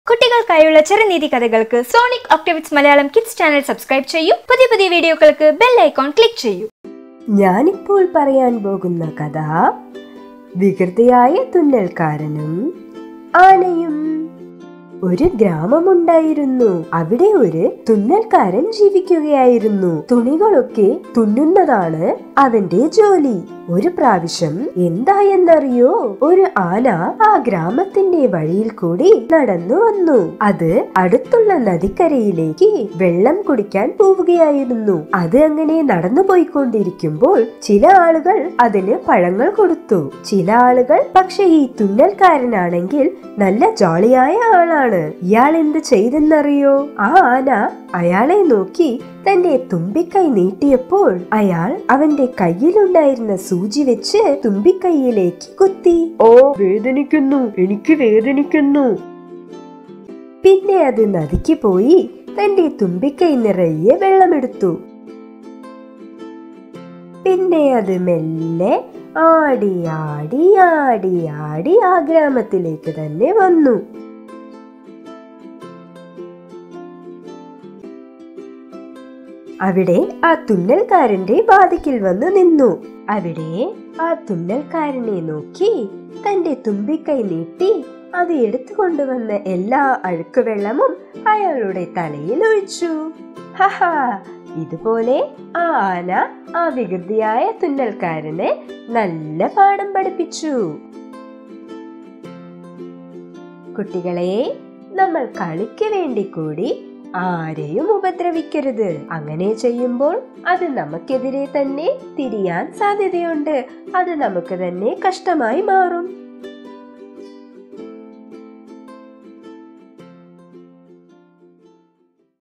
കുട്ടികൾക്കായുള്ള ചെറുനീതി കഥകൾക്ക് സോണിക് ഒക്ടേവിറ്റ്സ് മലയാളം കിഡ്സ് ചാനൽ സബ്സ്ക്രൈബ് ചെയ്യൂ. പുതിയ പുതിയ വീഡിയോകൾക്ക് ബെൽ ഐക്കോൺ ക്ലിക്ക് ചെയ്യൂ. ഞാനിപ്പോൾ പറയാൻ പോകുന്ന കഥ വികൃതിയായ തുന്നൽക്കാരനും ആനയും. ഒരു ഗ്രാമമുണ്ടായിരുന്നു. അവിടെ ഒരു തുന്നൽക്കാരൻ ജീവിക്കുകയായിരുന്നു. തുണികളൊക്കെ തുന്നുന്നതാണ് അവന്റെ ജോലി. ഒരു പ്രാവശ്യം എന്തായെന്നറിയോ? ഒരു ആന ആ ഗ്രാമത്തിന്റെ വഴിയിൽ കൂടി നടന്നു വന്നു. അത് അടുത്തുള്ള നദിക്കരയിലേക്ക് വെള്ളം കുടിക്കാൻ പോവുകയായിരുന്നു. അത് അങ്ങനെ നടന്നു പോയിക്കൊണ്ടിരിക്കുമ്പോൾ ചില ആളുകൾ അതിന് പഴങ്ങൾ കൊടുത്തു. ചില ആളുകൾ പക്ഷെ ഈ തുന്നൽക്കാരനാണെങ്കിൽ നല്ല ജോളിയായ ആളാണ്. ഇയാൾ എന്ത് ചെയ്തെന്നറിയോ? ആ ആന അയാളെ നോക്കി തന്റെ തുമ്പിക്കൈ നീട്ടിയപ്പോൾ അയാൾ അവന്റെ കയ്യിലുണ്ടായിരുന്ന സൂചി വെച്ച് തുമ്പിക്കൈയിലേക്ക് കുത്തി. ഓ, വേദനിക്കുന്നു, എനിക്ക് വേദനിക്കുന്നു. പിന്നെ അത് നദിക്ക് പോയി തന്റെ തുമ്പിക്കൈ നിറയെ വെള്ളമെടുത്തു. പിന്നെ അത് മെല്ലെ ആടി ആടി ആടി ആടി ആ ഗ്രാമത്തിലേക്ക് തന്നെ വന്നു. അവിടെ ആ തുന്നൽക്കാരന്റെ വാതിക്കൽ വന്ന് നിന്നു. അവിടെ ആ തുന്നൽക്കാരനെ നോക്കി തന്റെ തുമ്പിക്കൈ നീട്ടി അത് എടുത്തുകൊണ്ടുവന്ന എല്ലാ അഴുക്കുവെള്ളമും അയാളുടെ തലയിൽ ഒഴിച്ചു. ഹഹാ, ഇതുപോലെ ആ ആന ആ വികൃതിയായ തുന്നൽക്കാരനെ നല്ല പാഠം പഠിപ്പിച്ചു. കുട്ടികളെ, നമ്മൾ കളിക്ക് വേണ്ടി കൂടി ആരെയും ഉപദ്രവിക്കരുത്. അങ്ങനെ ചെയ്യുമ്പോൾ അത് നമുക്കെതിരെ തന്നെ തിരിയാൻ സാധ്യതയുണ്ട്. അത് നമുക്ക് തന്നെ കഷ്ടമായി മാറും.